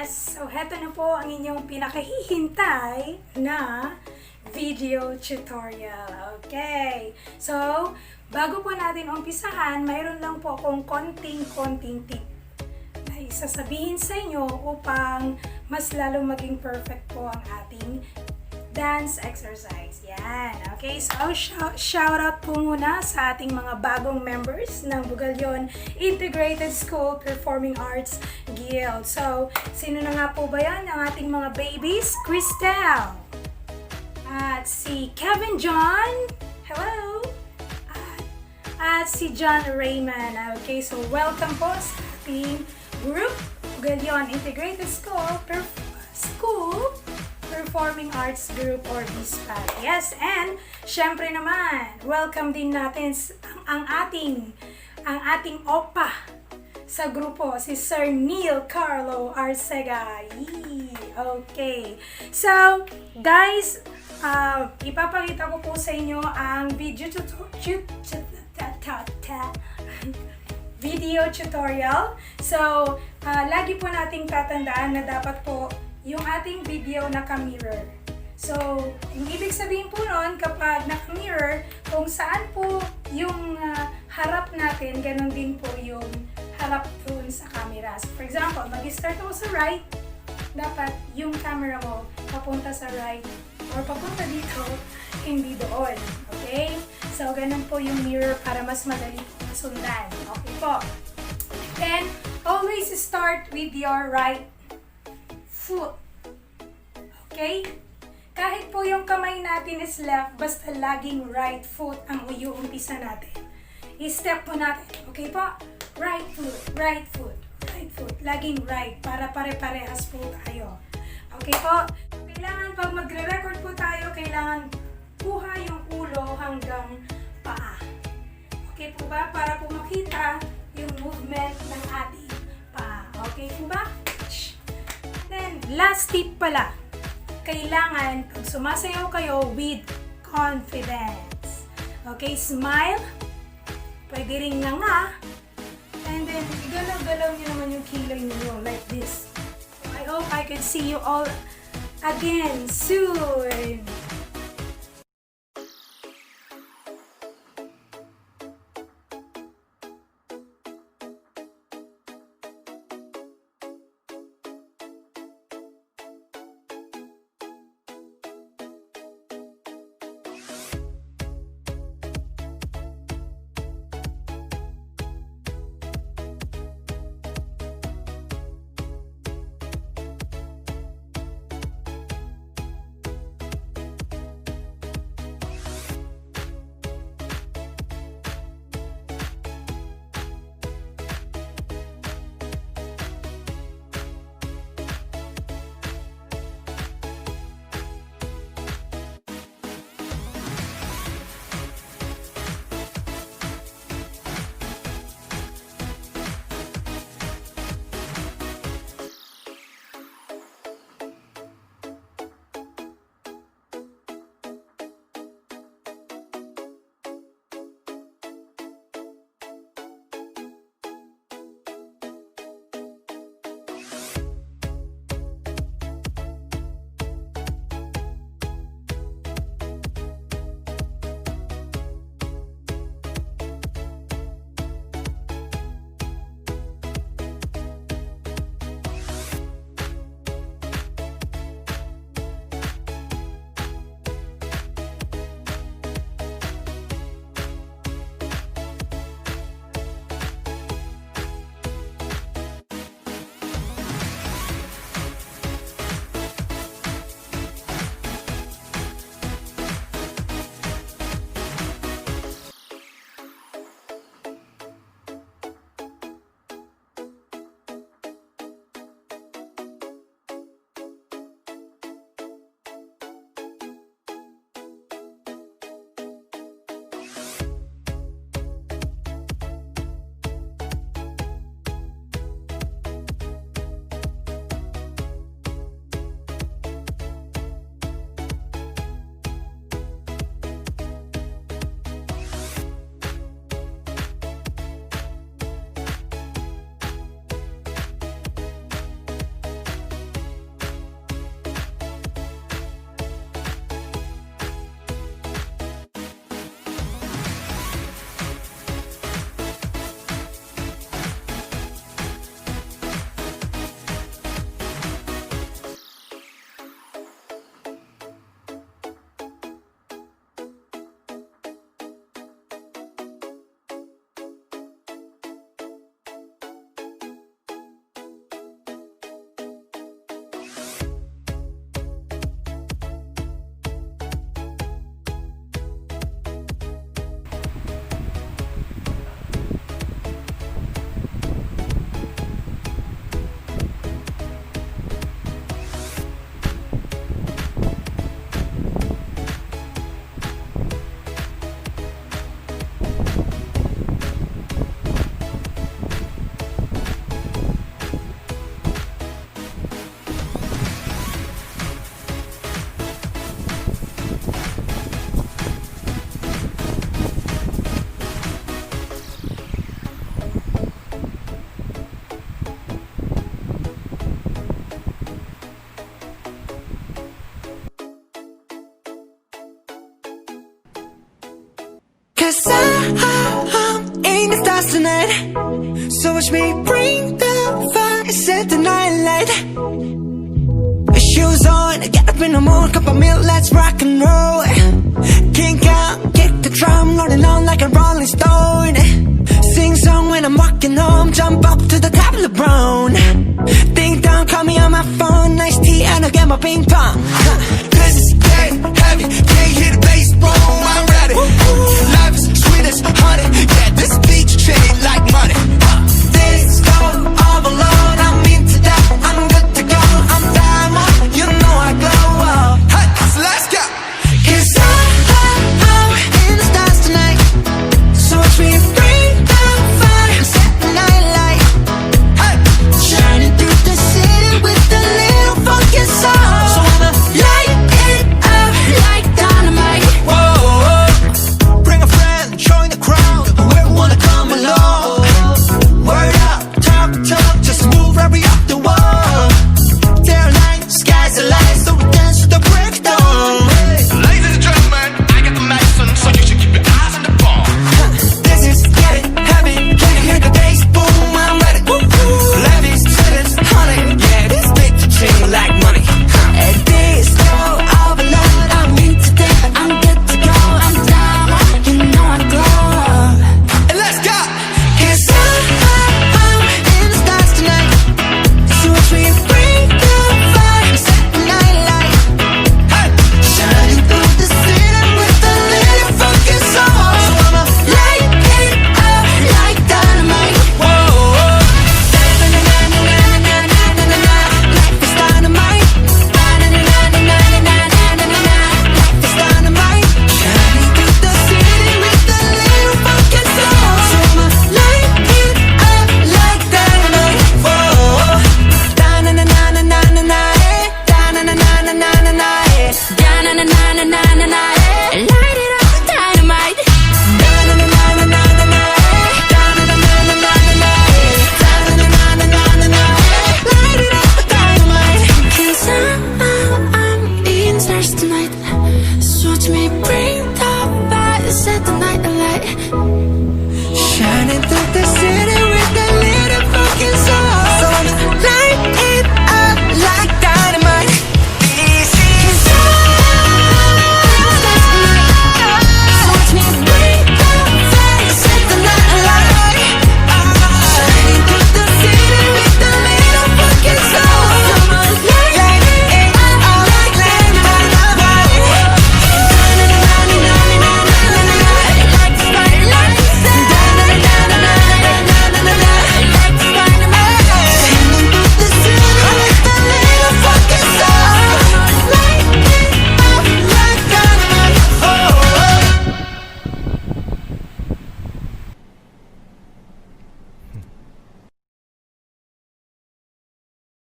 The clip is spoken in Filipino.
Yes, so heto na po ang inyong pinakahihintay na video tutorial. Okay, so bago po natin umpisahan, mayroon lang po akong konting tip na isasabihin sa inyo upang mas lalong maging perfect po ang ating dance exercise. Yan. Okay, so shout out po muna sa ating mga bagong members ng Bugalyon Integrated School Performing Arts Guild. So, sino na nga po ba yan? Ang ating mga babies? Cristel. At si Kevin John. Hello. At si John Raymond. Okay, so welcome po sa ating group Bugalyon Integrated School Performing Arts Group or bispag. Yes, and syempre naman, welcome din natin ang ating opa sa grupo, si Sir Neil Carlo Arcega. Okay. So, guys, ipapakita ko po sa inyo ang video tutorial. So, lagi po nating tatandaan na dapat po yung ating video naka-mirror. So, yung ibig sabihin po nun, kapag naka-mirror, kung saan po yung harap natin, ganun din po yung harap dun sa camera. So, for example, mag-start ako sa right, dapat yung camera mo papunta sa right or papunta dito, hindi doon. Okay? So, ganun po yung mirror para mas madali po masundan. Okay po. Then, always start with your right foot. Okay? Kahit po yung kamay natin is left, basta laging right foot ang uumpisa natin. I-step po natin. Okay po? Right foot, right foot, right foot. Laging right para pare-parehas po tayo. Okay po? Kailangan pag magre-record po tayo, kailangan kuha yung ulo hanggang paa. Okay po ba? Para po makita yung movement ng ating paa. Okay po ba? Then, last tip pala. Kailangan, pag sumasayaw kayo, with confidence. Okay, smile. Pwede ring nga. And then, galaw-galaw nyo naman yung kilay nyo like this. So, I hope I can see you all again soon. dance tonight. So watch me bring the fire, set the night light. Shoes on, get up in the morning, cup of milk, let's rock and roll. Kink out, kick the drum, rolling on like a rolling stone. Sing song when I'm walking home, jump up to the top of the brown. Ding dong, call me on my phone, nice tea and I'll get my ping pong.